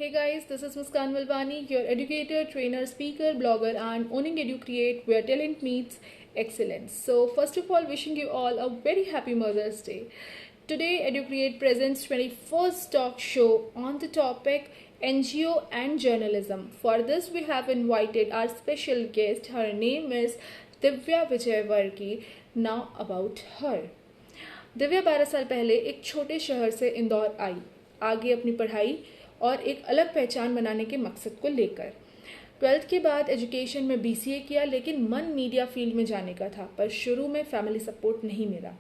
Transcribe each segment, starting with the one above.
Hey guys, this is Muskan Malvani, your educator, trainer, speaker, blogger, and owning EduCreate, where talent meets excellence. So, first of all, wishing you all a very happy Mother's Day. Today, EduCreate presents 21st talk show on the topic NGO and journalism. For this, we have invited our special guest. Her name is Divya Vijayvargi. Now, about her. Divya 12 साल पहले एक छोटे शहर से इंदौर आई, आगे अपनी पढ़ाई और एक अलग पहचान बनाने के मकसद को लेकर। 12th के बाद एजुकेशन में BCA किया, लेकिन मन मीडिया फील्ड में जाने का था, पर शुरू में फैमिली सपोर्ट नहीं मिला।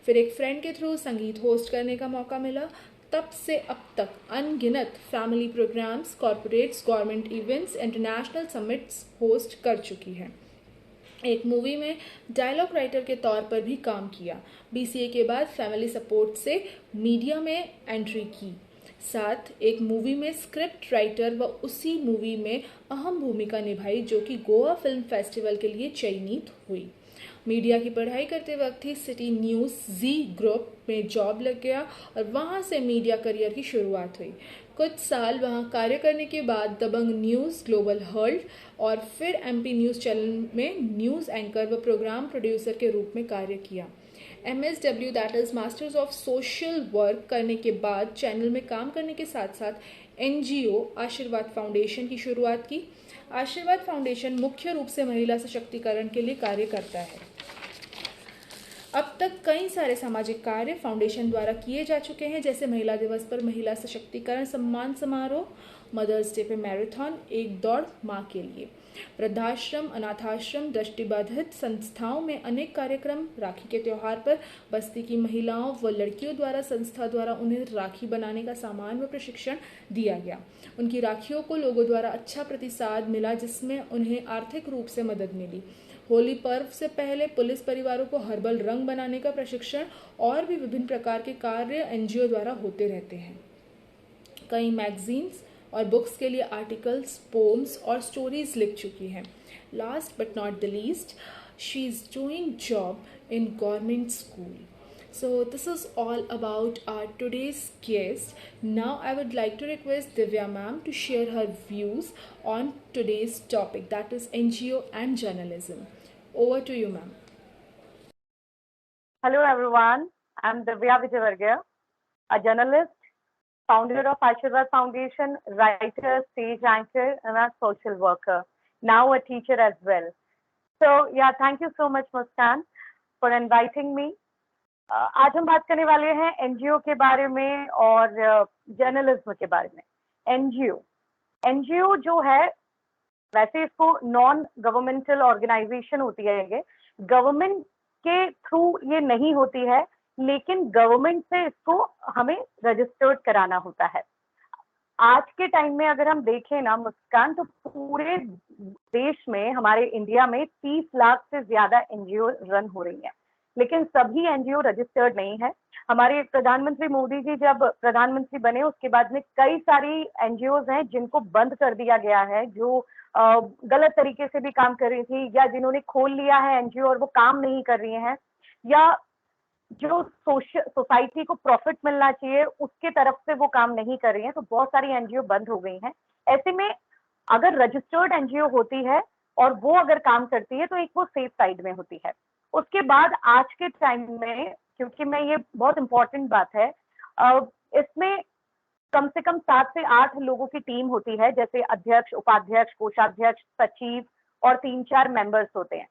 फिर एक फ्रेंड के थ्रू संगीत होस्ट करने का मौका मिला। तब से अब तक अनगिनत family programs, corporates, government events, international summits host कर चुकी है। एक मूवी में डायलॉग राइटर के तौर पर भी काम किया। BCA के बाद फैमिली सपोर्ट से मीडिया में एंट्री की, साथ एक मूवी में स्क्रिप्ट राइटर व उसी मूवी में अहम भूमिका निभाई, जो कि गोवा फिल्म फेस्टिवल के लिए चयनित हुई। मीडिया की पढ़ाई करते वक्त ही सिटी न्यूज़ जी ग्रुप में जॉब लग गया और वहां से मीडिया करियर की शुरुआत हुई। कुछ साल वहां कार्य करने के बाद दबंग न्यूज़, ग्लोबल हर्ल्ड और फिर MP न्यूज़ चैनल में न्यूज़ एंकर व प्रोग्राम प्रोड्यूसर के रूप में कार्य किया। MSW that is masters of social work करने के बाद चैनल में काम करने के साथ साथ NGO आशीर्वाद फाउंडेशन की शुरुआत की। आशीर्वाद फाउंडेशन मुख्य रूप से महिला सशक्तिकरण के लिए कार्य करता है। अब तक कई सारे सामाजिक कार्य फाउंडेशन द्वारा किए जा चुके हैं, जैसे महिला दिवस पर महिला सशक्तिकरण सम्मान समारोह, मदर्स डे पे मैराथन, एक दौड़ माँ के लिए, वृद्धाश्रम, अनाथाश्रम, दृष्टिबाधित संस्थाओं में अनेक कार्यक्रम, राखी के त्यौहार पर बस्ती की महिलाओं व लड़कियों द्वारा संस्था द्वारा उन्हें राखी बनाने का सामान व प्रशिक्षण दिया गया। उनकी राखियों को लोगों द्वारा अच्छा प्रतिसाद मिला, जिसमें उन्हें आर्थिक रूप से मदद मिली। होली पर्व से पहले पुलिस परिवारों को हर्बल रंग बनाने का प्रशिक्षण और भी विभिन्न प्रकार के कार्य NGO द्वारा होते रहते हैं। कई मैगजीन्स और बुक्स के लिए आर्टिकल्स, पोम्स और स्टोरीज लिख चुकी हैं। Last but not the least, she is doing job in government school. So this is all about our today's guest. Now I would like to request Divya ma'am to share her views on today's topic, that is NGO and journalism. Over to you, ma'am. Hello everyone, I'm Divya Vijayvargia, a journalist, founder of Ashirwad Foundation, writer, stage anchor and a social worker, now a teacher as well. So yeah, thank you so much Muskan for inviting me. आज हम बात करने वाले हैं NGO के बारे में और जर्नलिज्म के बारे में। NGO जो है, वैसे इसको नॉन गवर्नमेंटल ऑर्गेनाइजेशन होती है, ये गवर्नमेंट के थ्रू ये नहीं होती है, लेकिन गवर्नमेंट से इसको हमें रजिस्टर्ड कराना होता है। आज के टाइम में अगर हम देखें ना मुस्कान, तो पूरे देश में, हमारे इंडिया में 30 लाख से ज्यादा NGO रन हो रही है, लेकिन सभी NGO रजिस्टर्ड नहीं है। हमारे प्रधानमंत्री मोदी जी जब प्रधानमंत्री बने, उसके बाद में कई सारी NGOs हैं जिनको बंद कर दिया गया है, जो गलत तरीके से भी काम कर रही थी, या जिन्होंने खोल लिया है NGO और वो काम नहीं कर रही हैं, या जो सोसाइटी को प्रॉफिट मिलना चाहिए उसके तरफ से वो काम नहीं कर रही हैं, तो बहुत सारी NGO बंद हो गई हैं। ऐसे में अगर रजिस्टर्ड NGO होती है और वो अगर काम करती है, तो एक वो सेफ साइड में होती है। उसके बाद आज के टाइम में, क्योंकि मैं ये बहुत इंपॉर्टेंट बात है, इसमें कम से कम 7 से 8 लोगों की टीम होती है, जैसे अध्यक्ष, उपाध्यक्ष, कोषाध्यक्ष, सचिव और 3-4 मेंबर्स होते हैं।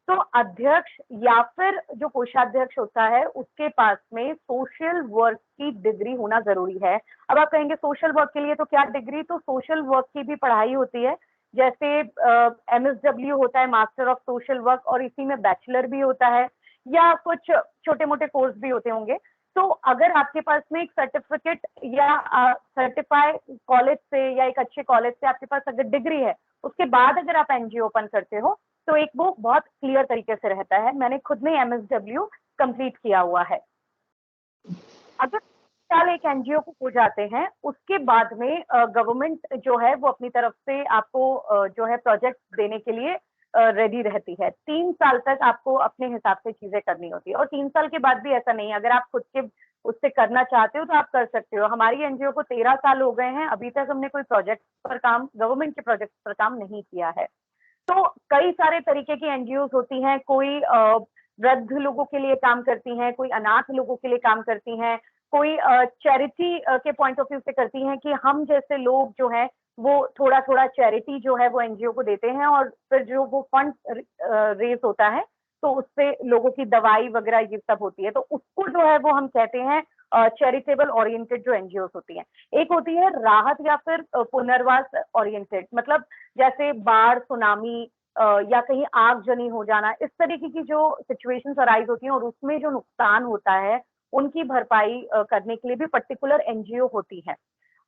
तो अध्यक्ष या फिर जो कोषाध्यक्ष होता है, उसके पास में सोशल वर्क की डिग्री होना जरूरी है। अब आप कहेंगे सोशल वर्क के लिए तो क्या डिग्री, तो सोशल वर्क की भी पढ़ाई होती है, जैसे MSW होता है, मास्टर ऑफ सोशल वर्क, और इसी में बैचलर भी होता है, या कुछ छोटे मोटे कोर्स भी होते होंगे। तो अगर आपके पास में एक सर्टिफिकेट या सर्टिफाइड कॉलेज से या एक अच्छे कॉलेज से आपके पास अगर डिग्री है, उसके बाद अगर आप NGO ओपन करते हो, तो एक वो बहुत क्लियर तरीके से रहता है। मैंने खुद ने MSW कंप्लीट किया हुआ है। अगर साल एक NGO को हो जाते हैं, उसके बाद में गवर्नमेंट जो है वो अपनी तरफ से आपको जो है प्रोजेक्ट देने के लिए रेडी रहती है। 3 साल तक आपको अपने हिसाब से चीजें करनी होती है, और 3 साल के बाद भी ऐसा नहीं है, अगर आप खुद के उससे करना चाहते हो तो आप कर सकते हो। हमारी एनजीओ को 13 साल हो गए हैं, अभी तक हमने कोई प्रोजेक्ट पर काम, गवर्नमेंट के प्रोजेक्ट पर काम नहीं किया है। तो कई सारे तरीके की एनजीओ होती हैं, कोई वृद्ध लोगों के लिए काम करती हैं, कोई अनाथ लोगों के लिए काम करती हैं, कोई चैरिटी के पॉइंट ऑफ व्यू से करती हैं कि हम जैसे लोग जो हैं वो थोड़ा थोड़ा चैरिटी जो है वो एनजीओ को देते हैं, और फिर जो वो फंड रेज होता है तो उससे लोगों की दवाई वगैरह ये सब होती है, तो उसको जो है वो हम कहते हैं चैरिटेबल ओरिएंटेड जो एनजीओ होती हैं। एक होती है राहत या फिर पुनर्वास ओरिएंटेड, मतलब जैसे बाढ़, सुनामी या कहीं आगजनी हो जाना, इस तरीके की जो सिचुएशंस अराइज होती हैं और उसमें जो नुकसान होता है उनकी भरपाई करने के लिए भी पर्टिकुलर एनजीओ होती है।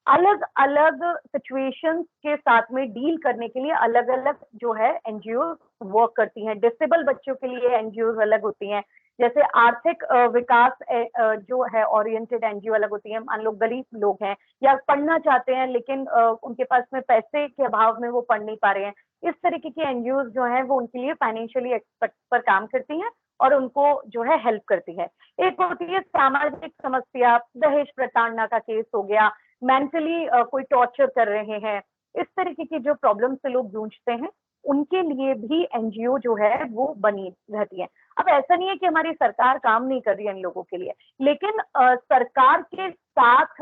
अलग अलग सिचुएशंस के साथ में डील करने के लिए अलग अलग जो है एनजीओ वर्क करती हैं। डिसेबल बच्चों के लिए एनजीओ अलग होती हैं, जैसे आर्थिक विकास जो है ओरिएंटेड एनजीओ अलग होती है। मान लो गरीब लोग हैं या पढ़ना चाहते हैं लेकिन उनके पास में पैसे के अभाव में वो पढ़ नहीं पा रहे हैं, इस तरीके की एनजीओ जो है वो उनके लिए फाइनेंशियली एक्सपर्ट पर काम करती हैं और उनको जो है हेल्प करती है। एक होती है सामाजिक समस्या, दहेज प्रताड़ना का केस हो गया, मेंटली कोई टॉर्चर कर रहे हैं, इस तरीके की जो प्रॉब्लम से लोग जूझते हैं उनके लिए भी एनजीओ जो है वो बनी रहती है। अब ऐसा नहीं है कि हमारी सरकार काम नहीं कर रही है इन लोगों के लिए, लेकिन सरकार के साथ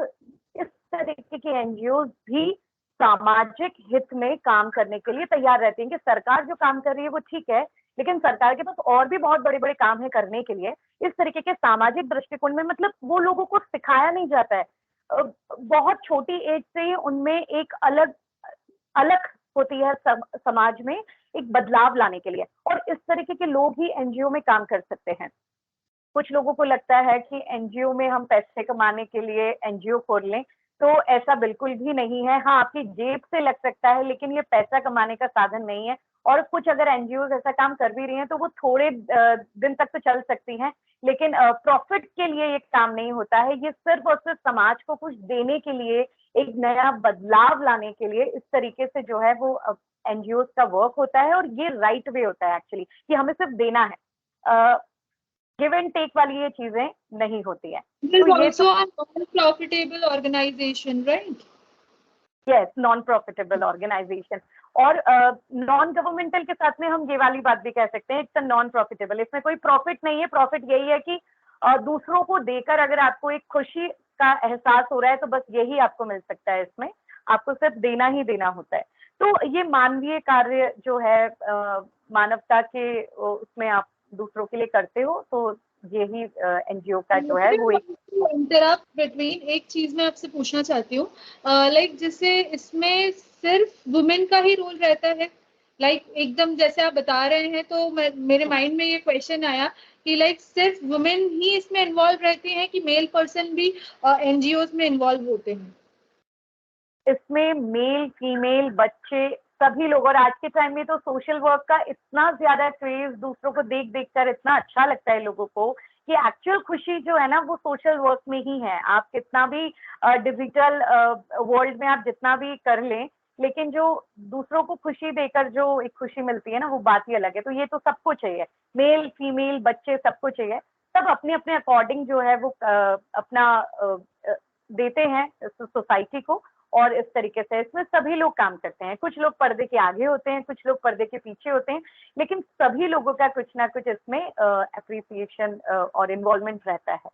इस तरीके की एनजीओ भी सामाजिक हित में काम करने के लिए तैयार रहती हैं कि सरकार जो काम कर रही है वो ठीक है, लेकिन सरकार के पास और भी बहुत बड़े बड़े काम है करने के लिए। इस तरीके के सामाजिक दृष्टिकोण में मतलब वो लोगों को सिखाया नहीं जाता है। बहुत छोटी एज से ही उनमें एक अलग अलग होती है समाज में एक बदलाव लाने के लिए, और इस तरीके के लोग ही एनजीओ में काम कर सकते हैं। कुछ लोगों को लगता है कि एनजीओ में हम पैसे कमाने के लिए एनजीओ खोल लें, तो ऐसा बिल्कुल भी नहीं है। हाँ, आपकी जेब से लग सकता है लेकिन ये पैसा कमाने का साधन नहीं है। और कुछ अगर एनजीओ ऐसा काम कर भी रही हैं तो वो थोड़े दिन तक तो चल सकती हैं, लेकिन प्रॉफिट के लिए ये काम नहीं होता है। ये सिर्फ और सिर्फ समाज को कुछ देने के लिए, एक नया बदलाव लाने के लिए इस तरीके से जो है वो एनजीओ का वर्क होता है, और ये राइट वे होता है एक्चुअली कि हमें सिर्फ देना है। गिव एंड टेक वाली ये चीजें नहीं होती है। There's also a non-profitable organization, right? Yes, non profitable organization. और नॉन गवर्नमेंटल के साथ में हम ये वाली बात भी कह सकते हैं, इट्स अ नॉन प्रॉफिटेबल। इसमें कोई प्रॉफिट नहीं है। प्रॉफिट यही है कि दूसरों को देकर अगर आपको एक खुशी का एहसास हो रहा है तो बस यही आपको मिल सकता है। इसमें आपको सिर्फ देना ही देना होता है। तो ये मानवीय कार्य जो है मानवता के उसमें आप दूसरों के लिए करते हो, तो यही एनजीओ का जो है वो एक इंटरप्ट बिटवीन, एक चीज मैं आपसे पूछना चाहती हूँ, लाइक जैसे इसमें सिर्फ वुमेन का ही रोल रहता है, लाइक एकदम जैसे आप बता रहे हैं तो मेरे माइंड में ये क्वेश्चन आया कि लाइक सिर्फ वुमेन ही इसमें इन्वॉल्व रहते हैं कि मेल पर्सन भी एनजीओज में इन्वॉल्व होते हैं? इसमें मेल, फीमेल, बच्चे, सभी लोग। और आज के टाइम में तो सोशल वर्क का इतना ज्यादा क्रेज, दूसरों को देख देख कर इतना अच्छा लगता है लोगों को कि एक्चुअल खुशी जो है ना वो सोशल वर्क में ही है। आप कितना भी डिजिटल वर्ल्ड में आप जितना भी कर लें, लेकिन जो दूसरों को खुशी देकर जो एक खुशी मिलती है ना, वो बात ही अलग है। तो ये तो सबको चाहिए, मेल, फीमेल, बच्चे, सबको चाहिए। सब अपने अपने अकॉर्डिंग जो है वो अपना देते हैं सोसाइटी को। और इस तरीके से इसमें सभी लोग काम करते हैं। कुछ लोग पर्दे के आगे होते हैं, कुछ लोग पर्दे के पीछे होते हैं, लेकिन सभी लोगों का कुछ ना कुछ इसमें अप्रिसिएशन और इन्वॉल्वमेंट रहता है।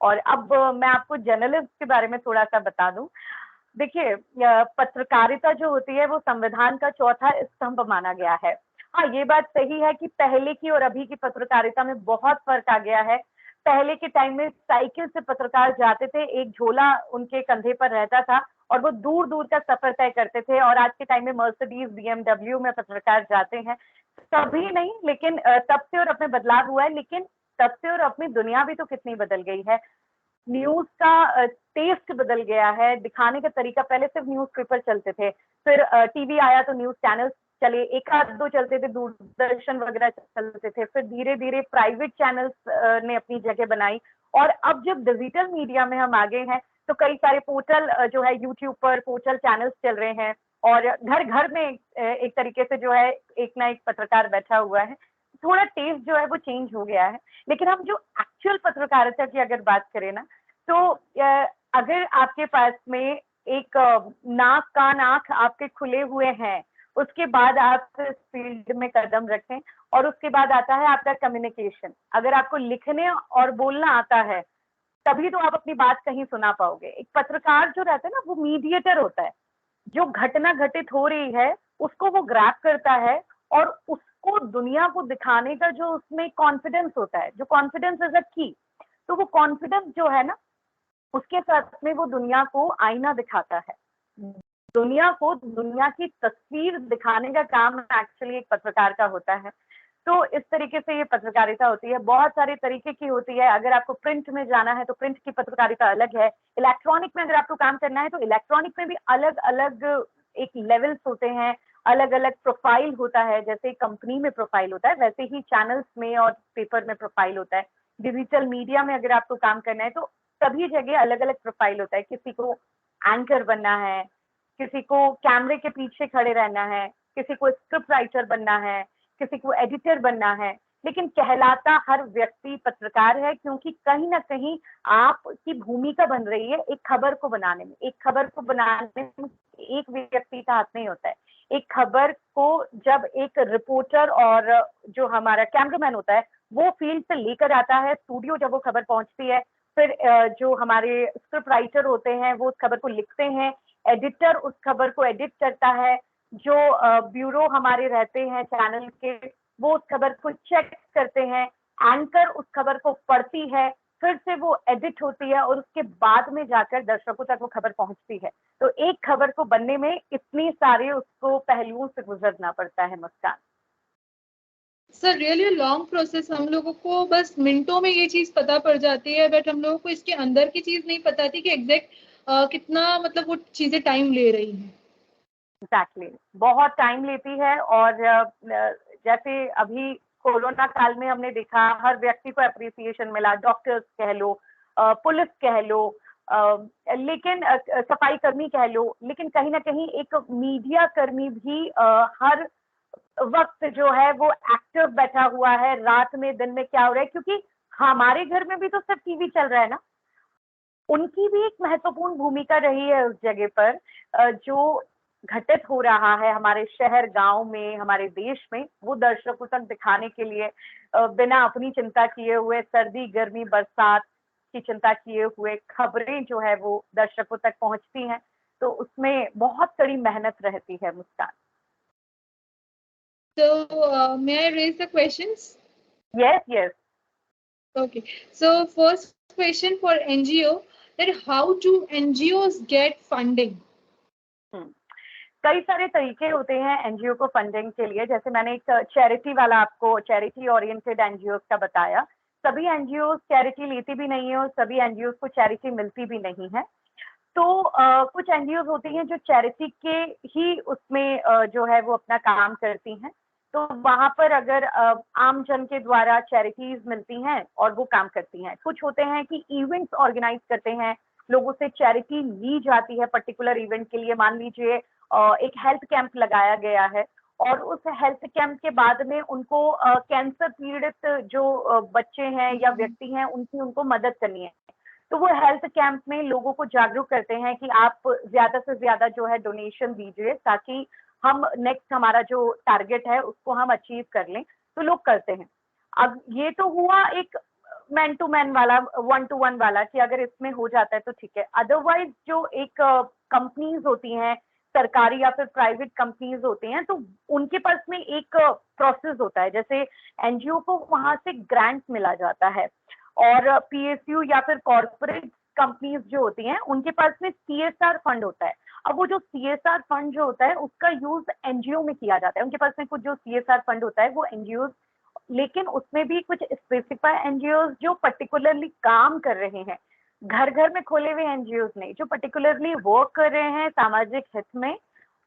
और अब मैं आपको जर्नलिस्ट के बारे में थोड़ा सा बता दूं। देखिए, पत्रकारिता जो होती है वो संविधान का चौथा स्तंभ माना गया है। हाँ, ये बात सही है कि पहले की और अभी की पत्रकारिता में बहुत फर्क आ गया है। पहले के टाइम में साइकिल से पत्रकार जाते थे, एक झोला उनके कंधे पर रहता था और वो दूर दूर का सफर तय करते थे। और आज के टाइम में मर्सिडीज, बीएमडब्ल्यू में पत्रकार जाते हैं। तभी नहीं, लेकिन तब से और अपने बदलाव हुआ है। लेकिन तब से और अपनी दुनिया भी तो कितनी बदल गई है। न्यूज का टेस्ट बदल गया है, दिखाने का तरीका। पहले सिर्फ न्यूज़पेपर चलते थे, फिर टीवी आया तो न्यूज चैनल्स चले, एक आध दो चलते थे, दूरदर्शन वगैरह चलते थे, फिर धीरे धीरे प्राइवेट चैनल्स ने अपनी जगह बनाई। और अब जब डिजिटल मीडिया में हम आगे हैं तो कई सारे पोर्टल जो है यूट्यूब पर पोर्टल चैनल्स चल रहे हैं, और घर घर में एक तरीके से जो है एक ना एक पत्रकार बैठा हुआ है। थोड़ा टेस्ट जो है वो चेंज हो गया है, लेकिन हम जो एक्चुअल पत्रकारिता की अगर बात करें ना, तो अगर आपके पास में एक नाक कान आंख आपके खुले हुए हैं, उसके बाद आप इस फील्ड में कदम रखें, और उसके बाद आता है आपका कम्युनिकेशन। अगर आपको लिखने और बोलना आता है, तभी तो आप अपनी बात कहीं सुना पाओगे। एक पत्रकार जो रहता है ना, वो मीडिएटर होता है, जो घटना घटित हो रही है उसको वो ग्रैब करता है, और उसको दुनिया को दिखाने का जो उसमें कॉन्फिडेंस होता है, जो कॉन्फिडेंस इज अ की, तो वो कॉन्फिडेंस जो है ना, उसके साथ में वो दुनिया को आईना दिखाता है, दुनिया को दुनिया की तस्वीर दिखाने का काम एक्चुअली एक पत्रकार का होता है। तो इस तरीके से ये पत्रकारिता होती है, बहुत सारे तरीके की होती है। अगर आपको प्रिंट में जाना है तो प्रिंट की पत्रकारिता अलग है, इलेक्ट्रॉनिक में अगर आपको काम करना है तो इलेक्ट्रॉनिक में भी अलग अलग एक लेवल्स होते हैं, अलग अलग प्रोफाइल होता है। जैसे कंपनी में प्रोफाइल होता है, वैसे ही चैनल्स में और पेपर में प्रोफाइल होता है। डिजिटल मीडिया में अगर आपको काम करना है तो सभी जगह अलग अलग प्रोफाइल होता है। किसी को एंकर बनना है, किसी को कैमरे के पीछे खड़े रहना है, किसी को स्क्रिप्ट राइटर बनना है, किसी को एडिटर बनना है, लेकिन कहलाता हर व्यक्ति पत्रकार है, क्योंकि कहीं ना कहीं आपकी भूमिका बन रही है एक खबर को बनाने में। एक खबर को बनाने में एक व्यक्ति का हाथ नहीं होता है। एक खबर को जब एक रिपोर्टर और जो हमारा कैमरामैन होता है वो फील्ड से लेकर आता है स्टूडियो, जब वो खबर पहुंचती है, फिर जो हमारे स्क्रिप्ट राइटर होते हैं वो उस खबर को लिखते हैं, एडिटर उस खबर को एडिट करता है, जो ब्यूरो हमारे रहते हैं चैनल के, वो उस खबर को चेक करते हैं, एंकर उस खबर को पढ़ती है, फिर से वो एडिट होती है, और उसके बाद में जाकर दर्शकों तक वो खबर पहुंचती है। तो एक खबर को बनने में इतनी सारे उसको पहलुओं से गुजरना पड़ता है, मुस्कान। सर रियली लॉन्ग प्रोसेस, हम लोगों को बस मिनटों में ये चीज पता पड़ जाती है, बट हम लोगों को इसके अंदर की चीज नहीं पता थी कि एग्जैक्ट कितना मतलब वो चीजें टाइम ले रही हैं। एग्जैक्टली, बहुत टाइम लेती है। और जैसे अभी कोरोना काल में हमने देखा, हर व्यक्ति को अप्रिसिएशन मिला, डॉक्टर्स कह लो, पुलिस कह लो, लेकिन सफाई कर्मी कह लो, लेकिन कहीं ना कहीं एक मीडिया कर्मी भी हर वक्त जो है वो एक्टिव बैठा हुआ है, रात में दिन में क्या हो रहा है, क्योंकि हमारे घर में भी तो सिर्फ टीवी चल रहा है ना। उनकी भी एक महत्वपूर्ण भूमिका रही है उस जगह पर। जो घटित हो रहा है हमारे शहर गांव में, हमारे देश में, वो दर्शकों तक दिखाने के लिए बिना अपनी चिंता किए हुए, सर्दी गर्मी बरसात की चिंता किए हुए, खबरें जो है वो दर्शकों तक पहुंचती हैं। तो उसमें बहुत कड़ी मेहनत रहती है, मुस्कान। So may I raise the questions? Yes yes. Okay. So first question for NGO, that how do NGOs get funding? कई सारे तरीके होते हैं एनजीओ को फंडिंग के लिए। जैसे मैंने एक चैरिटी वाला आपको, चैरिटी ओरिएंटेड एनजीओ का बताया। सभी एनजीओ चैरिटी लेती भी नहीं है और सभी एनजीओ को चैरिटी मिलती भी नहीं है। तो कुछ एनजीओ होती हैं जो चैरिटी के ही उसमें जो है वो अपना काम करती हैं। तो वहां पर अगर आम जन के द्वारा चैरिटीज मिलती हैं और वो काम करती हैं। कुछ होते हैं कि इवेंट्स ऑर्गेनाइज करते हैं, लोगों से चैरिटी ली जाती है पर्टिकुलर इवेंट के लिए। मान लीजिए एक हेल्थ कैंप लगाया गया है, और उस हेल्थ कैंप के बाद में उनको कैंसर पीड़ित जो बच्चे हैं या व्यक्ति हैं, उनकी उनको मदद करनी है। तो वो हेल्थ कैंप में लोगों को जागरूक करते हैं कि आप ज्यादा से ज्यादा जो है डोनेशन दीजिए, ताकि हम नेक्स्ट हमारा जो टारगेट है उसको हम अचीव कर लें। तो लोग करते हैं। अब ये तो हुआ एक मैन टू मैन वाला, वन टू वन वाला, कि अगर इसमें हो जाता है तो ठीक है। अदरवाइज जो एक कंपनीज होती हैं, सरकारी या फिर प्राइवेट कंपनीज होती हैं, तो उनके पास में एक प्रोसेस होता है। जैसे एनजीओ को वहां से ग्रांट मिला जाता है, और पीएसयू या फिर कॉर्पोरेट कंपनीज जो होती हैं उनके पास में सीएसआर फंड होता है। अब वो जो सीएसआर फंड जो होता है उसका यूज एनजीओ में किया जाता है। उनके पास में कुछ जो सीएसआर फंड होता है वो एनजीओ, लेकिन उसमें भी कुछ स्पेसिफाई एनजीओ जो पर्टिकुलरली काम कर रहे हैं, घर घर में खोले हुए एनजीओ नहीं, जो पर्टिकुलरली वर्क कर रहे हैं सामाजिक हित में,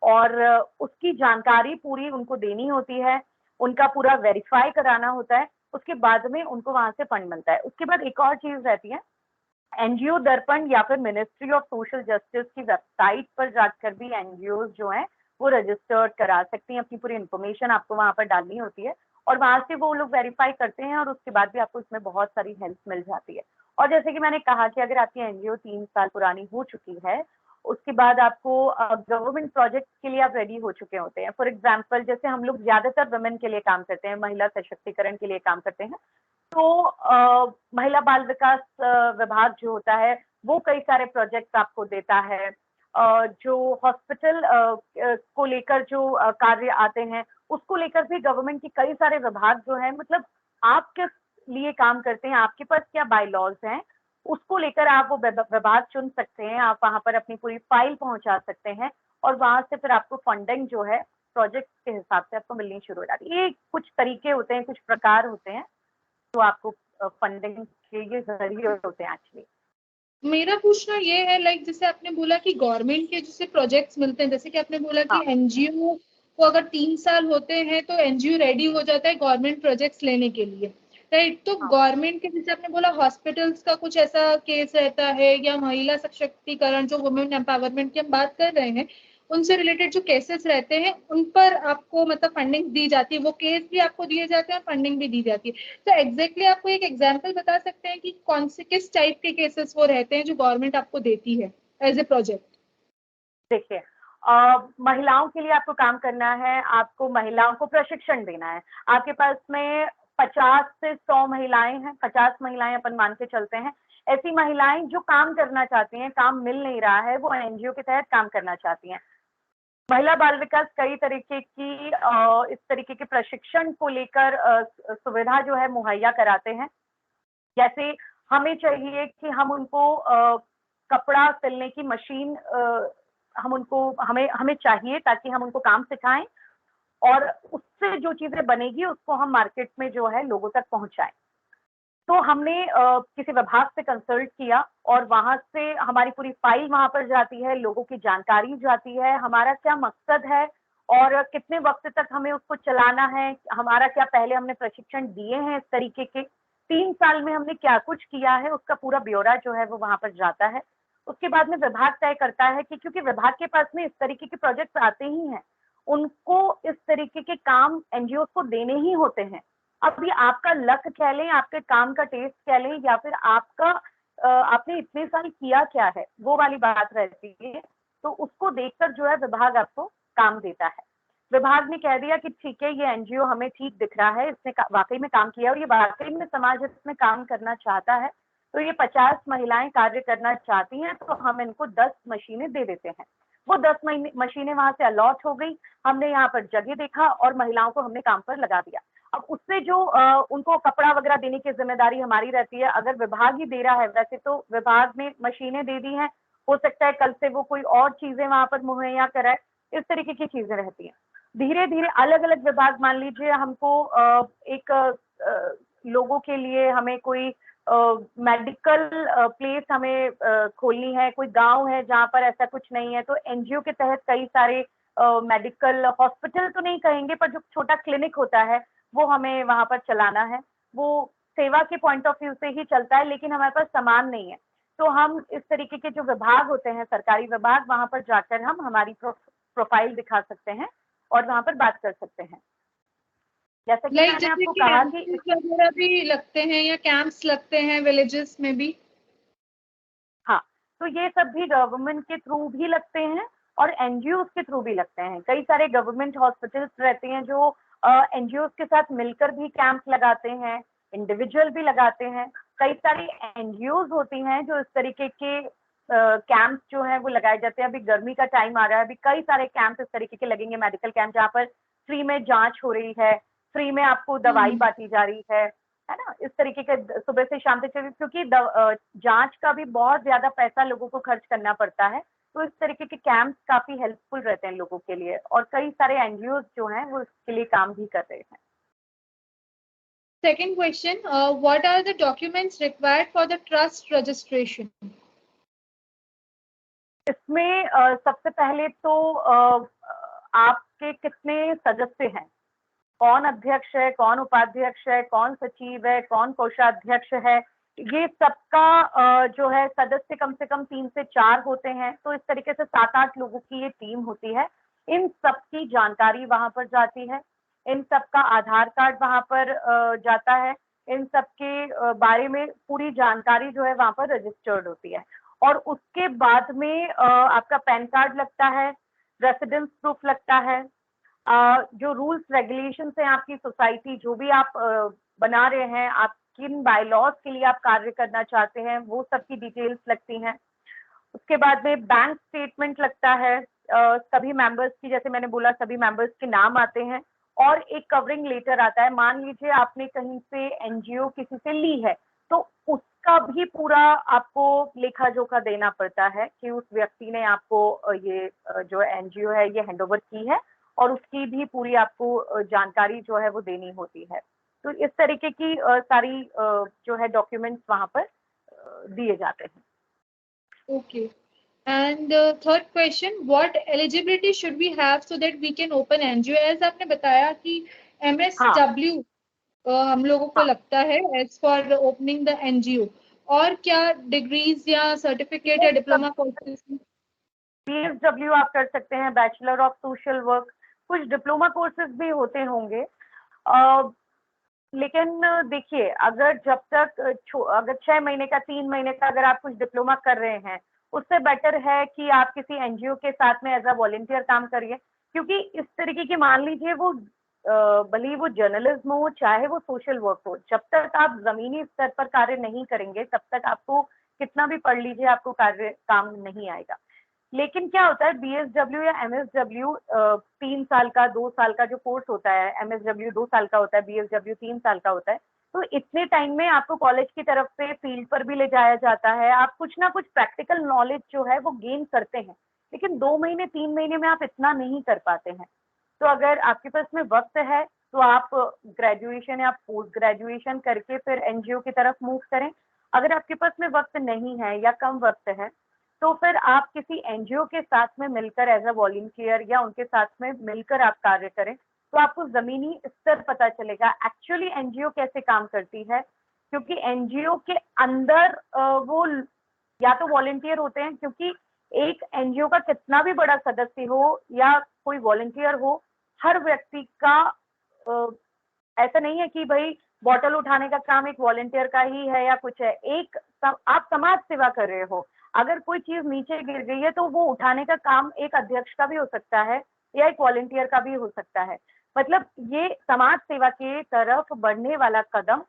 और उसकी जानकारी पूरी उनको देनी होती है, उनका पूरा वेरीफाई कराना होता है, उसके बाद में उनको वहां से फंड मिलता है। उसके बाद एक और चीज रहती है, एनजीओ दर्पण या फिर मिनिस्ट्री ऑफ सोशल जस्टिस की वेबसाइट पर जाकर भी एनजीओ जो हैं वो रजिस्टर्ड करा सकती हैं। अपनी पूरी इंफॉर्मेशन आपको वहां पर डालनी होती है, और वहां से वो लोग वेरीफाई करते हैं और उसके बाद भी आपको इसमें बहुत सारी हेल्प मिल जाती है। और जैसे कि मैंने कहा कि अगर आपकी एनजीओ 3 साल पुरानी हो चुकी है, उसके बाद आपको गवर्नमेंट प्रोजेक्ट के लिए आप रेडी हो चुके होते हैं। फॉर एग्जाम्पल जैसे हम लोग ज्यादातर वुमेन के लिए काम करते हैं, महिला सशक्तिकरण के लिए काम करते हैं, तो महिला बाल विकास विभाग जो होता है वो कई सारे प्रोजेक्ट आपको देता है। जो हॉस्पिटल को लेकर जो कार्य आते हैं उसको लेकर भी गवर्नमेंट की कई सारे विभाग जो है, मतलब आप किस लिए काम करते हैं, आपके पास क्या बायलॉज हैं, उसको लेकर आप वो विभाग चुन सकते हैं। आप वहां पर अपनी पूरी फाइल पहुंचा सकते हैं और वहां से फिर आपको फंडिंग जो है प्रोजेक्ट के हिसाब से आपको मिलनी शुरू हो जाती है। ये कुछ तरीके होते हैं, कुछ प्रकार होते हैं जो आपको फंडिंग के ये जरिए होते हैं एक्चुअली। मेरा पूछना ये है, लाइक जैसे आपने बोला कि गवर्नमेंट के जैसे प्रोजेक्ट्स मिलते हैं, जैसे कि आपने बोला कि हाँ एनजीओ को अगर 3 साल होते हैं तो एनजीओ रेडी हो जाता है गवर्नमेंट प्रोजेक्ट्स लेने के लिए, राइट? तो हाँ गवर्नमेंट के जैसे आपने बोला हॉस्पिटल्स का कुछ ऐसा केस रहता है, या महिला सशक्तिकरण जो वुमेन एम्पावरमेंट की हम बात कर रहे हैं, उनसे रिलेटेड जो केसेस रहते हैं उन पर आपको मतलब फंडिंग दी जाती है, वो केस भी आपको दिए जाते हैं, फंडिंग भी दी जाती है। तो एग्जैक्टली आपको एक एग्जांपल बता सकते हैं कि कौन से किस टाइप के केसेस वो रहते हैं जो गवर्नमेंट आपको देती है एज ए प्रोजेक्ट? देखिए, महिलाओं के लिए आपको काम करना है, आपको महिलाओं को प्रशिक्षण देना है। आपके पास में 50 से 100 महिलाएं हैं, 50 महिलाएं अपन मान के चलते हैं। ऐसी महिलाएं जो काम करना चाहती हैं, काम मिल नहीं रहा है, वो एनजीओ के तहत काम करना चाहती हैं। महिला बाल विकास कई तरीके की इस तरीके के प्रशिक्षण को लेकर सुविधा जो है मुहैया कराते हैं। जैसे हमें चाहिए कि हम उनको कपड़ा सिलने की मशीन हम उनको हमें हमें चाहिए ताकि हम उनको काम सिखाएं और उससे जो चीजें बनेगी उसको हम मार्केट में जो है लोगों तक पहुंचाएं। तो हमने किसी विभाग से कंसल्ट किया और वहां से हमारी पूरी फाइल वहां पर जाती है, लोगों की जानकारी जाती है, हमारा क्या मकसद है और कितने वक्त तक हमें उसको चलाना है, हमारा क्या पहले हमने प्रशिक्षण दिए हैं इस तरीके के, 3 साल में हमने क्या कुछ किया है, उसका पूरा ब्यौरा जो है वो वहां पर जाता है। उसके बाद में विभाग तय करता है कि क्योंकि विभाग के पास में इस तरीके के प्रोजेक्ट आते ही हैं, उनको इस तरीके के काम एनजीओ को देने ही होते हैं। अब ये आपका लक कह लें, आपके काम का टेस्ट कह लें, या फिर आपका आपने इतने साल किया क्या है, वो वाली बात रहती है। तो उसको देखकर जो है विभाग आपको काम देता है। विभाग ने कह दिया कि ठीक है, ये एनजीओ हमें ठीक दिख रहा है, इसने वाकई में काम किया और ये वाकई में समाज हित में काम करना चाहता है, तो ये 50 महिलाएं कार्य करना चाहती हैं, तो हम इनको 10 मशीनें दे देते हैं। वो 10 मशीनें वहां से अलॉट हो गई। हमने यहाँ पर जगह देखा और महिलाओं को हमने काम पर लगा दिया। अब उससे जो उनको कपड़ा वगैरह देने की जिम्मेदारी हमारी रहती है। अगर विभाग ही दे रहा है, वैसे तो विभाग ने मशीनें दे दी हैं, हो सकता है कल से वो कोई और चीजें वहां पर मुहैया कराए, इस तरीके की चीजें रहती हैं। धीरे धीरे अलग अलग विभाग, मान लीजिए हमको एक लोगों के लिए हमें कोई मेडिकल प्लेस हमें खोलनी है, कोई गांव है जहां पर ऐसा कुछ नहीं है, तो एनजीओ के तहत कई सारे मेडिकल हॉस्पिटल तो नहीं कहेंगे, पर जो छोटा क्लिनिक होता है वो हमें वहां पर चलाना है। वो सेवा के पॉइंट ऑफ व्यू से ही चलता है, लेकिन हमारे पास सामान नहीं है। तो हम इस तरीके के जो विभाग होते हैं, सरकारी विभाग, वहां पर जाकर हम हमारी प्रोफाइल दिखा सकते हैं और वहां पर बात कर सकते हैं। जैसा कि लाइक मैंने जैसे आपको कि कहा कि एमसीज वगैरह भी लगते हैं या कैंप्स लगते हैं विलेजेस में भी? हाँ, तो ये सब भी गवर्नमेंट के थ्रू भी लगते हैं और एनजीओ के थ्रू भी लगते हैं। कई सारे गवर्नमेंट हॉस्पिटल्स रहते हैं जो एनजीओ के साथ मिलकर भी कैंप लगाते हैं, इंडिविजुअल भी लगाते हैं। कई सारी एनजीओ होती हैं जो इस तरीके के कैंप जो है वो लगाए जाते हैं। अभी गर्मी का टाइम आ रहा है, अभी कई सारे कैंप इस तरीके के लगेंगे, मेडिकल कैंप, जहाँ पर फ्री में जांच हो रही है, फ्री में आपको दवाई हम्म। बांटी जा रही है ना? इस तरीके के सुबह से शाम तक, क्योंकि जांच का भी बहुत ज्यादा पैसा लोगों को खर्च करना पड़ता है, तो इस तरीके के कैंप काफी हेल्पफुल रहते हैं लोगों के लिए और कई सारे एनजीओ जो हैं वो इसके लिए काम भी कर रहे हैं। Second question, what are the documents required for the trust registration? इसमें सबसे पहले तो आपके कितने सदस्य हैं, कौन अध्यक्ष है, कौन उपाध्यक्ष है, कौन सचिव है, कौन कोषाध्यक्ष है, ये सबका जो है सदस्य कम से कम 3 से 4 होते हैं। तो इस तरीके से 7-8 लोगों की ये टीम होती है। इन सबकी जानकारी वहां पर जाती है। इन सब का आधार कार्ड वहाँ पर जाता है, इन सब के बारे में पूरी जानकारी जो है वहाँ पर रजिस्टर्ड होती है। और उसके बाद में आपका पैन कार्ड लगता है, रेसिडेंस प्रूफ लगता है, जो रूल्स रेगुलेशन है आपकी सोसाइटी, जो भी आप बना रहे हैं, आप किन बायलॉज के लिए आप कार्य करना चाहते हैं, वो सब की डिटेल्स लगती हैं। उसके बाद में बैंक स्टेटमेंट लगता है, सभी मेंबर्स की, जैसे मैंने बोला सभी मेंबर्स के नाम आते हैं, और एक कवरिंग लेटर आता है। मान लीजिए आपने कहीं से एनजीओ किसी से ली है, तो उसका भी पूरा आपको लेखा जोखा देना पड़ता है कि उस व्यक्ति ने आपको ये जो एनजीओ है ये हैंडओवर की है, और उसकी भी पूरी आपको जानकारी जो है वो देनी होती है। तो इस तरीके की सारी जो है डॉक्यूमेंट्स वहां पर दिए जाते हैं। Okay. And third question, what eligibility should we have so that we can open NGO? As आपने बताया कि हाँ MSW हम लोगों को हाँ, लगता है as for opening the NGO, और क्या डिग्रीज या सर्टिफिकेट या डिप्लोमा कोर्सेज? बीएसडब्ल्यू आप कर सकते हैं, बैचलर ऑफ सोशल वर्क, कुछ डिप्लोमा कोर्सेज भी होते होंगे। लेकिन देखिए, अगर जब तक अगर 6 महीने का, 3 महीने का अगर आप कुछ डिप्लोमा कर रहे हैं, उससे बेटर है कि आप किसी एनजीओ के साथ में एज अ वॉलेंटियर काम करिए। क्योंकि इस तरीके की, मान लीजिए वो भले ही वो जर्नलिज्म हो चाहे वो सोशल वर्क हो, जब तक आप जमीनी स्तर पर कार्य नहीं करेंगे तब तक आपको कितना भी पढ़ लीजिए आपको कार्य काम नहीं आएगा। लेकिन क्या होता है, बीएसडब्ल्यू या एमएसडब्ल्यू 3 साल का, 2 साल का जो कोर्स होता है, एमएसडब्ल्यू 2 साल का होता है, बीएसडब्ल्यू 3 साल का होता है। तो इतने टाइम में आपको कॉलेज की तरफ से फील्ड पर भी ले जाया जाता है, आप कुछ ना कुछ प्रैक्टिकल नॉलेज जो है वो गेन करते हैं। लेकिन 2 महीने 3 महीने में आप इतना नहीं कर पाते हैं। तो अगर आपके पास में वक्त है तो आप ग्रेजुएशन या पोस्ट ग्रेजुएशन करके फिर एनजीओ की तरफ मूव करें। अगर आपके पास में वक्त नहीं है या कम वक्त है, तो फिर आप किसी एनजीओ के साथ में मिलकर एज अ वॉलंटियर या उनके साथ में मिलकर आप कार्य करें, तो आपको जमीनी स्तर पता चलेगा एक्चुअली एनजीओ कैसे काम करती है। क्योंकि एनजीओ के अंदर वो या तो वॉलंटियर होते हैं, क्योंकि एक एनजीओ का कितना भी बड़ा सदस्य हो या कोई वॉलंटियर हो, हर व्यक्ति का ऐसा नहीं है कि भाई बॉटल उठाने का काम एक वॉलंटियर का ही है या कुछ है। आप समाज सेवा कर रहे हो, अगर कोई चीज नीचे गिर गई है तो वो उठाने का काम एक अध्यक्ष का भी हो सकता है या एक वॉलंटियर का भी हो सकता है। मतलब ये समाज सेवा के तरफ बढ़ने वाला कदम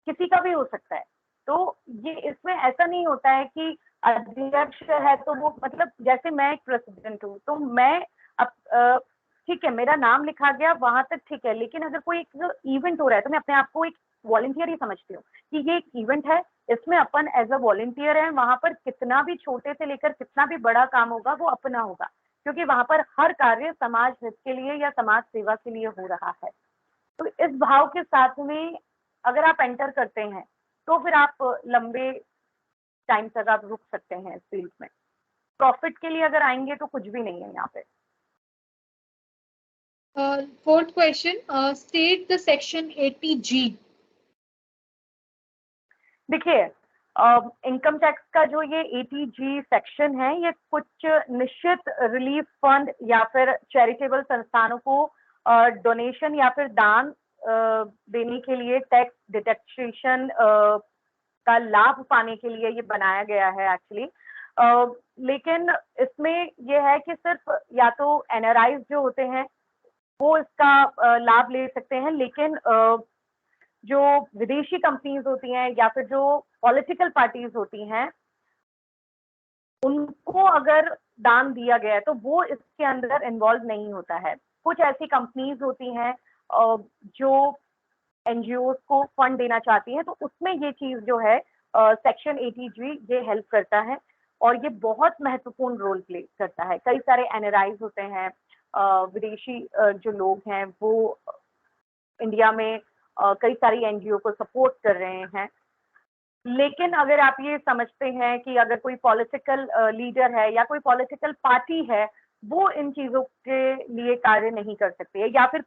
किसी का भी हो सकता है। तो ये इसमें ऐसा नहीं होता है कि अध्यक्ष है तो वो, मतलब जैसे मैं एक प्रेसिडेंट हूँ तो मैं अब ठीक है मेरा नाम लिखा गया वहां तक ठीक है, लेकिन अगर कोई एक इवेंट हो रहा है तो मैं अपने आप को एक वॉलंटियर ही समझती हूँ कि ये एक इवेंट है, इसमें अपन एज अ वॉलंटियर है, वहां पर कितना भी छोटे से लेकर कितना भी बड़ा काम होगा वो अपना होगा, क्योंकि वहां पर हर कार्य समाज हित के लिए या समाज सेवा के लिए हो रहा है। तो इस भाव के साथ में अगर आप एंटर करते हैं तो फिर आप लंबे टाइम तक आप रुक सकते हैं इस फील्ड में। प्रॉफिट के लिए अगर आएंगे तो कुछ भी नहीं है यहाँ पे। Fourth question, state the section 80G। देखिए, इनकम टैक्स का जो ये 80G सेक्शन है, ये कुछ निश्चित रिलीफ फंड या फिर चैरिटेबल संस्थानों को डोनेशन या फिर दान देने के लिए टैक्स डिडक्शन का लाभ पाने के लिए ये बनाया गया है एक्चुअली। लेकिन इसमें ये है कि सिर्फ या तो एनआरआईज जो होते हैं वो इसका लाभ ले सकते हैं, लेकिन जो विदेशी कंपनीज होती हैं या फिर जो पॉलिटिकल पार्टीज होती हैं, उनको अगर दान दिया गया है तो वो इसके अंदर इन्वॉल्व नहीं होता है। कुछ ऐसी कंपनीज होती हैं जो एनजीओ को फंड देना चाहती हैं, तो उसमें ये चीज जो है सेक्शन 80G ये हेल्प करता है और ये बहुत महत्वपूर्ण रोल प्ले करता है। कई सारे एनआरआईज होते हैं, विदेशी जो लोग हैं वो इंडिया में कई सारी एनजीओ को सपोर्ट कर रहे हैं। लेकिन अगर आप ये समझते हैं कि अगर कोई पॉलिटिकल लीडर है या कोई पॉलिटिकल पार्टी है, वो इन चीजों के लिए कार्य नहीं कर सकती है, या फिर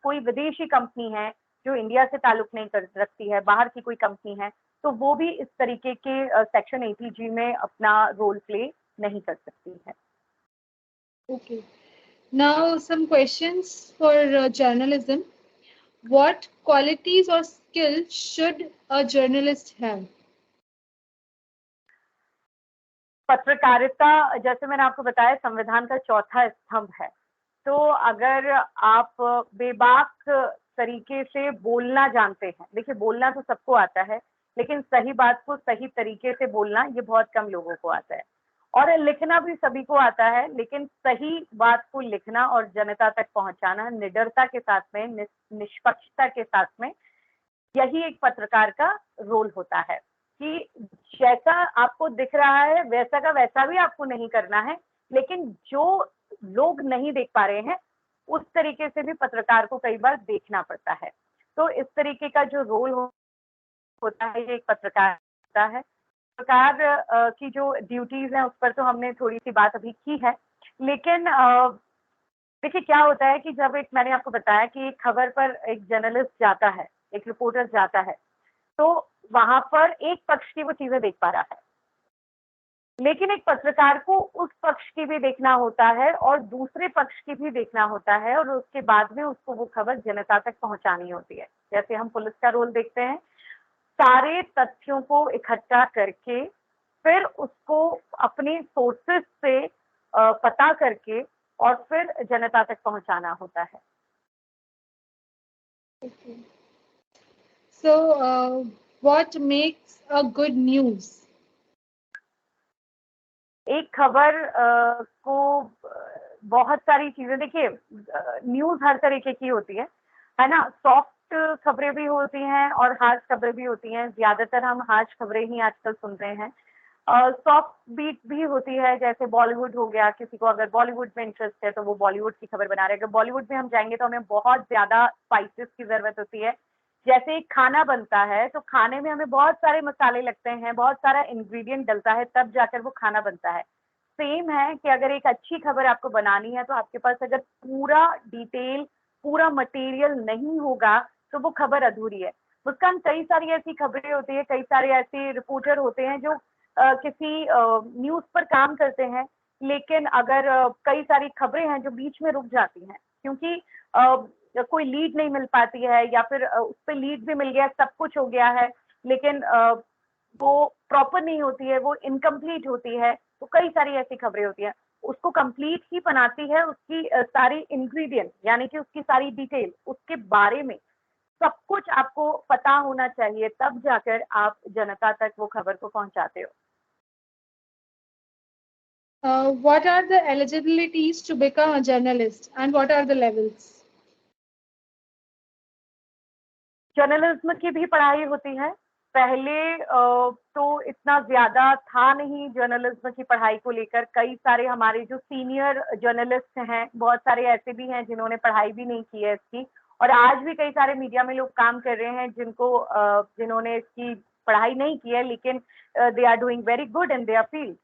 कोई विदेशी कंपनी है जो इंडिया से ताल्लुक नहीं कर रखती है, बाहर की कोई कंपनी है, तो वो भी इस तरीके के सेक्शन 80G में अपना रोल प्ले नहीं कर सकती है। Okay, Now, some questions for journalism. What qualities or skills should a journalist have? पत्रकारिता, जैसे मैंने आपको बताया, संविधान का चौथा स्तंभ है। तो अगर आप बेबाक तरीके से बोलना जानते हैं, देखिए बोलना तो सबको आता है, लेकिन सही बात को सही तरीके से बोलना ये बहुत कम लोगों को आता है। और लिखना भी सभी को आता है, लेकिन सही बात को लिखना और जनता तक पहुंचाना निडरता के साथ में, निष्पक्षता के साथ में, यही एक पत्रकार का रोल होता है कि जैसा आपको दिख रहा है वैसा का वैसा भी आपको नहीं करना है, लेकिन जो लोग नहीं देख पा रहे हैं उस तरीके से भी पत्रकार को कई बार देखना पड़ता है। तो इस तरीके का जो रोल होता है ये एक पत्रकार होता है। पत्रकार की जो ड्यूटीज हैं उस पर तो हमने थोड़ी सी बात अभी की है, लेकिन देखिए क्या होता है कि जब एक, मैंने आपको बताया कि एक खबर पर एक जर्नलिस्ट जाता है, एक रिपोर्टर जाता है, तो वहां पर एक पक्ष की वो चीजें देख पा रहा है, लेकिन एक पत्रकार को उस पक्ष की भी देखना होता है और दूसरे पक्ष की भी देखना होता है, और उसके बाद में उसको वो खबर जनता तक पहुंचानी होती है। जैसे हम पुलिस का रोल देखते हैं, सारे तथ्यों को इकट्ठा करके फिर उसको अपने सोर्सेस से पता करके और फिर जनता तक पहुंचाना होता है। Okay. So, what makes a good news? एक खबर को बहुत सारी चीजें, देखिए न्यूज हर तरीके की होती है ना। सॉफ्ट खबरें भी होती हैं और हार्श खबरें भी होती हैं। ज्यादातर हम हार्श खबरें ही आजकल सुन रहे हैं। सॉफ्ट बीट भी होती है, जैसे बॉलीवुड हो गया, किसी को अगर बॉलीवुड में इंटरेस्ट है तो वो बॉलीवुड की खबर बना रहे हैं। अगर बॉलीवुड में हम जाएंगे तो हमें बहुत ज्यादा स्पाइसेस की जरूरत होती है। जैसे एक खाना बनता है तो खाने में हमें बहुत सारे मसाले लगते हैं, बहुत सारा इंग्रेडिएंट डलता है, तब जाकर वो खाना बनता है। सेम है कि अगर एक अच्छी खबर आपको बनानी है तो आपके पास अगर पूरा डिटेल, पूरा मटेरियल नहीं होगा तो वो खबर अधूरी है। मुस्कान, कई सारी ऐसी खबरें होती है, कई सारे ऐसे रिपोर्टर होते हैं जो किसी न्यूज पर काम करते हैं, लेकिन अगर कई सारी खबरें हैं जो बीच में रुक जाती हैं क्योंकि कोई लीड नहीं मिल पाती है, या फिर उस पर लीड भी मिल गया, सब कुछ हो गया है, लेकिन वो प्रॉपर नहीं होती है, वो इनकम्प्लीट होती है। तो कई सारी ऐसी खबरें होती हैं, उसको कंप्लीट ही बनाती है उसकी सारी इंग्रेडिएंट, यानी कि उसकी सारी डिटेल, उसके बारे में सब कुछ आपको पता होना चाहिए, तब जाकर आप जनता तक वो खबर को पहुंचाते हो। What are the eligibilities to become a journalist and what are the levels? Journalism की भी पढ़ाई होती है। पहले तो इतना ज्यादा था नहीं जर्नलिज्म की पढ़ाई को लेकर। कई सारे हमारे जो सीनियर जर्नलिस्ट हैं, बहुत सारे ऐसे भी हैं जिन्होंने पढ़ाई भी नहीं की है इसकी, और आज भी कई सारे मीडिया में लोग काम कर रहे हैं जिन्होंने इसकी पढ़ाई नहीं की है, लेकिन they are doing very good in their field.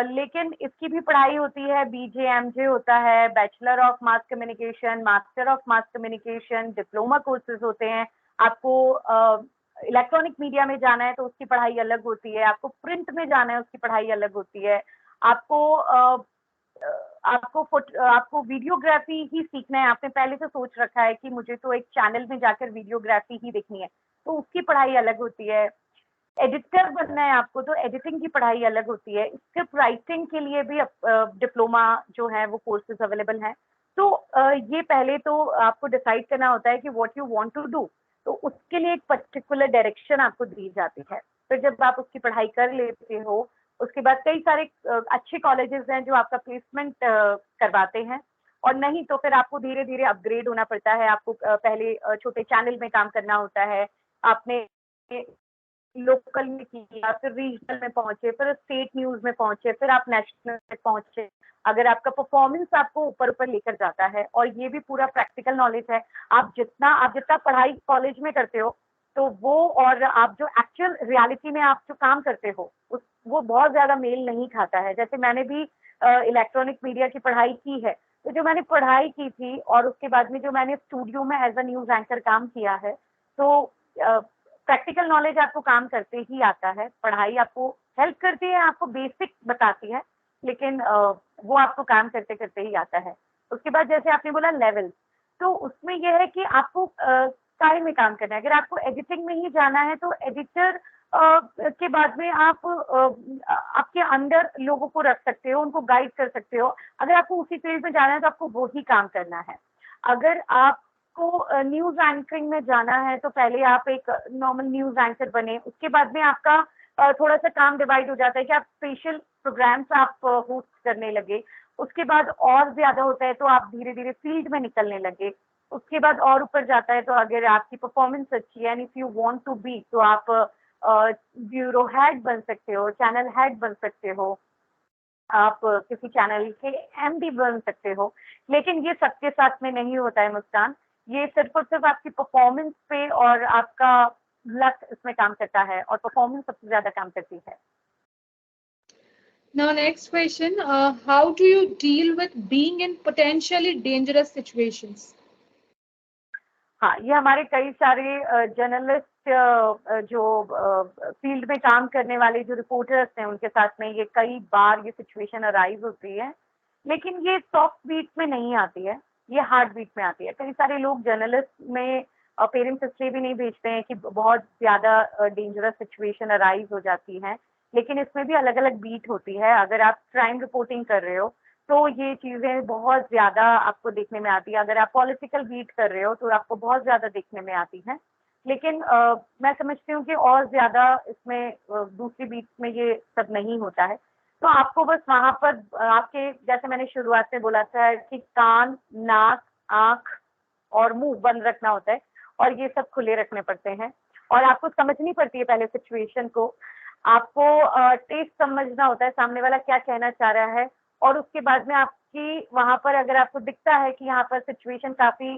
लेकिन इसकी भी पढ़ाई होती है, बीजेएमजे होता है, bachelor of mass communication, master of mass communication, diploma courses होते हैं। आपको इलेक्ट्रॉनिक मीडिया में जाना है तो उसकी पढ़ाई अलग होती है, आपको प्रिंट में जाना है उसकी पढ़ाई अलग होती है, आपको आपको वीडियोग्राफी ही सीखना है, आपने पहले से सोच रखा है कि मुझे तो एक चैनल में जाकर वीडियोग्राफी ही देखनी है, तो उसकी पढ़ाई अलग होती है। एडिटर बनना है आपको तो एडिटिंग की पढ़ाई अलग होती है। स्क्रिप्ट राइटिंग के लिए भी डिप्लोमा जो है वो कोर्सेज अवेलेबल हैं। तो ये पहले तो आपको डिसाइड करना होता है कि what you want to do, तो उसके लिए एक पर्टिकुलर डायरेक्शन आपको दी जाती है। फिर जब आप उसकी पढ़ाई कर लेते हो, उसके बाद कई सारे अच्छे कॉलेजेस हैं जो आपका प्लेसमेंट करवाते हैं, और नहीं तो फिर आपको धीरे धीरे अपग्रेड होना पड़ता है। आपको पहले छोटे चैनल में काम करना होता है, आपने लोकल में किया, फिर रीजनल में पहुंचे, फिर स्टेट न्यूज में पहुंचे, फिर आप नेशनल में पहुंचे। अगर आपका परफॉर्मेंस आपको ऊपर ऊपर लेकर जाता है, और ये भी पूरा प्रैक्टिकल नॉलेज है, आप जितना पढ़ाई कॉलेज में करते हो, तो वो और आप जो एक्चुअल रियलिटी में आप जो काम करते हो वो बहुत ज्यादा मेल नहीं खाता है। जैसे मैंने भी इलेक्ट्रॉनिक मीडिया की पढ़ाई की है, तो जो मैंने पढ़ाई की थी और उसके बाद में जो मैंने स्टूडियो में एज अ न्यूज एंकर काम किया है, तो प्रैक्टिकल नॉलेज आपको काम करते ही आता है। पढ़ाई आपको हेल्प करती है, आपको बेसिक बताती है, लेकिन वो आपको काम करते करते ही आता है। उसके बाद जैसे आपने बोला लेवल, तो उसमें यह है कि आपको काय में काम करना है। अगर आपको एडिटिंग में ही जाना है तो एडिटर के बाद में आप आपके अंडर लोगों को रख सकते हो, उनको गाइड कर सकते हो। अगर आपको उसी फील्ड में जाना है तो आपको वो ही काम करना है। अगर आपको न्यूज़ एंकरिंग में जाना है तो पहले आप एक नॉर्मल न्यूज़ एंकर बने, उसके बाद में आपका थोड़ा-सा काम डिवाइड हो जाता है कि आप स्पेशल प्रोग्राम्स आप होस्ट करने लगे। उसके बाद और ज़्यादा होता है तो आप धीरे-धीरे फील्ड में निकलने लगे। उसके बाद और ऊपर जाता है तो अगर आपकी परफॉर्मेंस अच्छी है and if you want to be, तो आप ब्यूरो हेड बन सकते हो, चैनल हेड बन सकते हो, आप किसी चैनल के एमडी बन सकते हो। लेकिन ये सबके साथ में नहीं होता है मुस्कान। ये सिर्फ़ और सिर्फ़ आपकी परफॉर्मेंस पे और आपका लक इसमें काम करता है, और परफॉर्मेंस सबसे ज़्यादा काम करती है। Now, next question, how do you deal with being in potentially dangerous situations? हाँ, ये हमारे कई सारे जर्नलिस्ट जो फील्ड में काम करने वाले जो रिपोर्टर्स हैं, उनके साथ में ये कई बार ये सिचुएशन अराइज़ होती है। लेकिन ये सॉफ्ट बीट में नहीं आती है, ये हार्ड बीट में आती है। कई सारे लोग जर्नलिस्ट में पेरेंट्स इसलिए भी नहीं भेजते हैं कि बहुत ज़्यादा डेंजरस सिचुएशन अराइज़ हो जाती है। लेकिन इसमें भी अलग-अलग बीट होती है। अगर आप क्राइम रिपोर्टिंग कर रहे हो, तो ये चीज़ें बहुत ज़्यादा आपको देखने में आती है। अगर आप पॉलिटिकल बीट कर रहे हो, तो आपको बहुत ज़्यादा देखने में आती हैं। लेकिन मैं समझती हूँ कि और ज़्यादा इसमें दूसरी बीट में ये सब नहीं होता है। तो आपको बस वहाँ पर आपके, जैसे मैंने शुरुआत में बोला था कि कान, नाक, आँख और मुँह बंद रखना होता है, और ये सब खुले रखने पड़ते हैं। और आपको समझनी पड़ती है पहले सिचुएशन को। आपको टेस्ट समझना होता है सामने वाला क्या कहना चाह रहा है, और उसके बाद में आपकी वहाँ पर अगर आपको दिखता है कि यहाँ पर सिचुएशन काफ़ी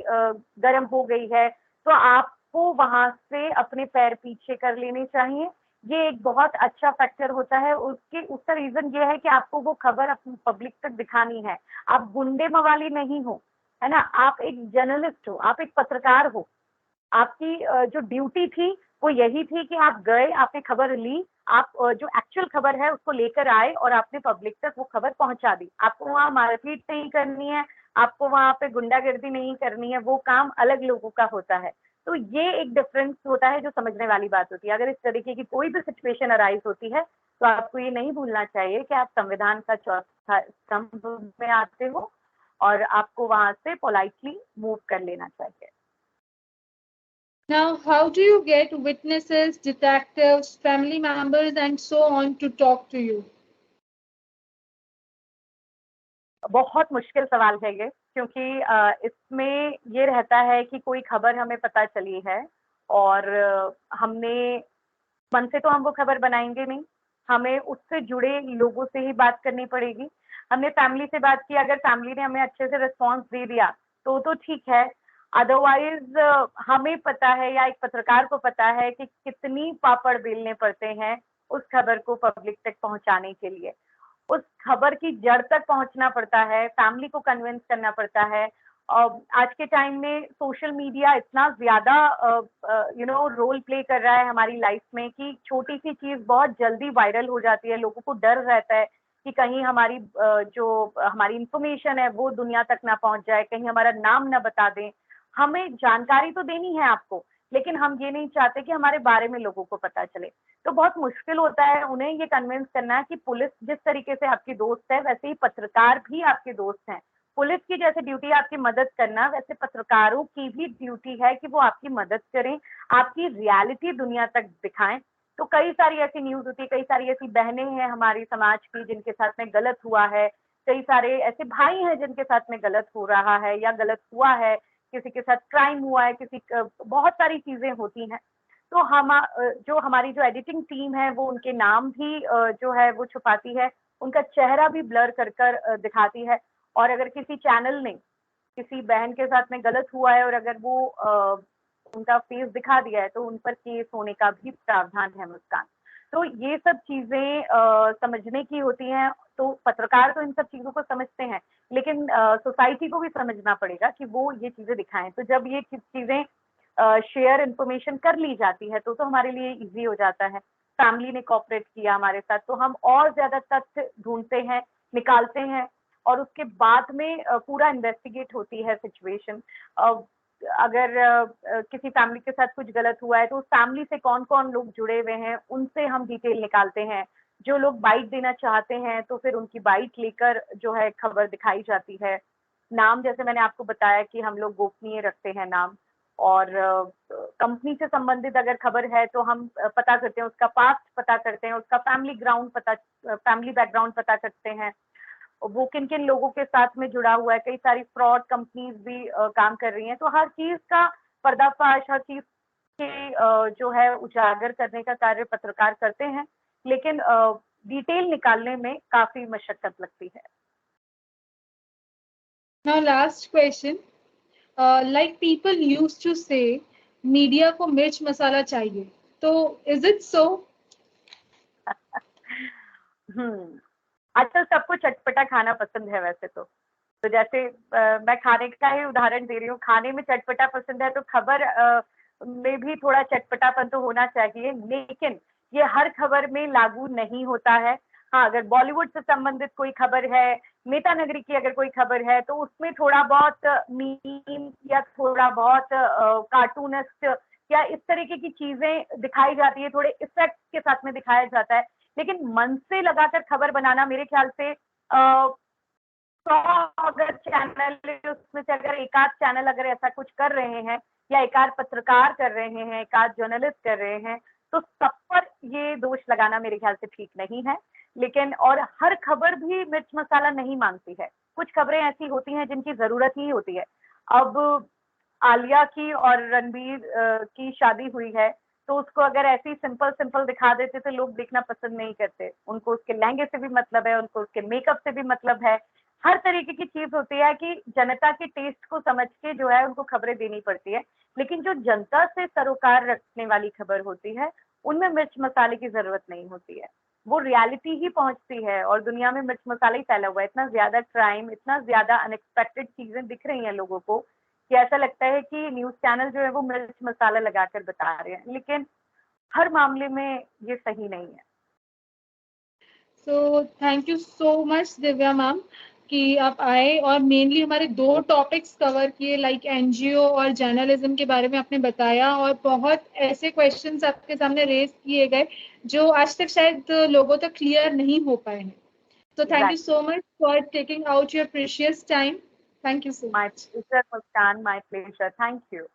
गर्म हो गई है, तो आपको वहाँ से अपने पैर पीछे कर लेने चाहिए। ये एक बहुत अच्छा फैक्टर होता है। उसका रीज़न ये है कि आपको वो खबर अपनी पब्लिक तक दिखानी है। आप गुंडे-मवाली नहीं हो, है ना? आप एक जर्नलिस्ट हो, आप एक पत्रकार हो। आपकी जो ड्यूटी थी वो यही थी कि आप गए, आपने खबर ली, आप जो एक्चुअल खबर है उसको लेकर आए और आपने पब्लिक तक वो खबर पहुँचा दी। आपको वहाँ मारपीट नहीं करनी है, आपको वहाँ पे गुंडागर्दी नहीं करनी है, वो काम अलग लोगों का होता है। तो ये एक डिफरेंस होता है जो समझने वाली बात होती है। अगर इस तरीके की कोई भी सिचुएशन अराइज़ होती है, तो आपको ये नहीं भूलना चाहिए कि आप संविधान का चौथा स्तंभ में आते हो, और आपको वहाँ से पोलाइटली मूव कर लेना चाहिए। Now, how do you get witnesses, detectives, family members, and so on to talk to you? बहुत मुश्किल सवाल है ये, क्योंकि इसमें ये रहता है कि कोई खबर हमें पता चली है, और हमने मन से तो हम वो खबर बनाएँगे नहीं, हमें उससे जुड़े लोगों से ही बात करनी पड़ेगी। हमने फैमिली से बात की, अगर फैमिली ने हमें अच्छे से रिस्पॉन्स दे दिया, तो ठीक है। अदरवाइज़ हमें पता है, या एक पत्रकार को पता है कि कितनी पापड़ बेलने पड़ते हैं उस खबर को पब्लिक तक पहुँचाने के लिए। उस खबर की जड़ तक पहुँचना पड़ता है, फैमिली को कन्विंस करना पड़ता है। आज के टाइम में सोशल मीडिया इतना ज़्यादा रोल प्ले कर रहा है हमारी लाइफ में कि छोटी-सी चीज़ बहुत जल्दी वायरल हो जाती है। लोगों को डर रहता है कि कहीं हमारी जो हमारी इन्फॉर्मेशन है वो दुनिया तक ना पहुँच जाए, कहीं हमारा नाम ना बता दें। हमें जानकारी तो देनी है आपको, लेकिन हम ये नहीं चाहते कि हमारे बारे में लोगों को पता चले। तो बहुत मुश्किल होता है उन्हें ये कन्विंस करना कि पुलिस जिस तरीके से आपकी दोस्त है, वैसे ही पत्रकार भी आपके दोस्त हैं। पुलिस की जैसे ड्यूटी है आपकी मदद करना, वैसे पत्रकारों की भी ड्यूटी है कि वो आपकी मदद करें, आपकी रियलिटी दुनिया तक दिखाएँ। तो कई सारी ऐसी न्यूज़ होती है, कई सारी ऐसी बहनें हैं हमारी समाज की जिनके साथ में गलत हुआ है, कई सारे ऐसे भाई हैं जिनके साथ में गलत हो रहा है या गलत हुआ है, किसी के साथ क्राइम हुआ है, बहुत सारी चीज़ें होती हैं। तो जो हमारी जो एडिटिंग टीम है वो उनके नाम भी जो है वो छुपाती है, उनका चेहरा भी ब्लर कर दिखाती है। और अगर किसी चैनल ने किसी बहन के साथ में गलत हुआ है और अगर वो उनका फेस दिखा दिया है, तो उन पर केस होने का भी प्रावधान है मुस्कान। तो ये सब चीज़ें समझने की होती हैं, तो पत्रकार तो इन सब चीज़ों को समझते हैं, लेकिन सोसाइटी को भी समझना पड़ेगा कि वो ये चीज़ें दिखाएँ। तो जब ये चीज़ें शेयर इन्फॉर्मेशन कर ली जाती है, तो हमारे लिए ईज़ी हो जाता है। फैमिली ने कोऑपरेट किया हमारे साथ, तो हम और ज़्यादा तथ्य ढूँढते हैं, निकालते हैं, और उसके बाद में पूरा इन्वेस्टिगेट होती है सिचुएशन। अगर किसी फैमिली के साथ कुछ गलत हुआ है तो उस फैमिली से कौन कौन लोग जुड़े हुए हैं उनसे हम डिटेल निकालते हैं। जो लोग बाइट देना चाहते हैं तो फिर उनकी बाइट लेकर जो है खबर दिखाई जाती है। नाम जैसे मैंने आपको बताया कि हम लोग गोपनीय रखते हैं नाम, और कंपनी से संबंधित अगर खबर है तो हम पता करते हैं, उसका पास्ट पता करते हैं, उसका फैमिली बैकग्राउंड पता करते हैं, वो किन किन लोगों के साथ में जुड़ा हुआ है। कई सारी फ्रॉड कंपनीज भी काम कर रही हैं, तो हर चीज का पर्दाफाश, हर चीज के जो है उजागर करने का कार्य पत्रकार करते हैं, लेकिन डिटेल निकालने में काफी मशक्कत लगती है। Now last question, like people used to say media को मिर्च मसाला चाहिए, तो is it so? आजकल सबको चटपटा खाना पसंद है वैसे तो जैसे मैं खाने का ही उदाहरण दे रही हूँ, खाने में चटपटा पसंद है तो खबर में भी थोड़ा चटपटापन तो होना चाहिए, लेकिन ये हर खबर में लागू नहीं होता है। हाँ, अगर बॉलीवुड से संबंधित कोई खबर है, नेता नगरी की अगर कोई खबर है, तो उसमें थोड़ा बहुत मीम या थोड़ा बहुत कार्टूनिस्ट या इस तरीके की चीजें दिखाई जाती है, थोड़े इफेक्ट के साथ में दिखाया जाता है। लेकिन मन से लगाकर खबर बनाना मेरे ख्याल से 100 अगर चैनल है उसमें से अगर एक आध चैनल अगर ऐसा कुछ कर रहे हैं या एक आध पत्रकार कर रहे हैं, एक आध जर्नलिस्ट कर रहे हैं, तो सब पर ये दोष लगाना मेरे ख्याल से ठीक नहीं है। लेकिन और हर खबर भी मिर्च मसाला नहीं मांगती है, कुछ खबरें ऐसी होती हैं जिनकी जरूरत ही होती है। अब आलिया की और रणबीर की शादी हुई है, तो उसको अगर ऐसे ही सिंपल सिंपल दिखा देते तो लोग देखना पसंद नहीं करते। उनको उसके लहंगे से भी मतलब है, उनको उसके मेकअप से भी मतलब है। हर तरीके की चीज होती है कि जनता के टेस्ट को समझ के जो है उनको खबरें देनी पड़ती है, लेकिन जो जनता से सरोकार रखने वाली खबर होती है उनमें मिर्च मसाले की जरूरत नहीं होती है। वो रियलिटी ही पहुंचती है, और दुनिया में मिर्च मसाला ही फैला हुआ है। इतना ज्यादा क्राइम, इतना ज्यादा अनएक्सपेक्टेड चीजें दिख रही हैं लोगों को कि ऐसा लगता है कि न्यूज चैनल जो है वो मिर्च मसाला लगाकर बता रहे हैं, लेकिन हर मामले में ये सही नहीं है। So thank you so much Divya ma'am कि आप आए और मेनली हमारे दो टॉपिक्स कवर किए, लाइक एनजीओ और जर्नलिज्म के बारे में आपने बताया, और बहुत ऐसे क्वेश्चंस आपके सामने रेज किए गए जो आज तक शायद लोगों तक क्लियर नहीं हो पाए हैं। तो thank you so much for taking out your precious time. Thank you so My much. pleasure, Muskan. My pleasure. Thank you.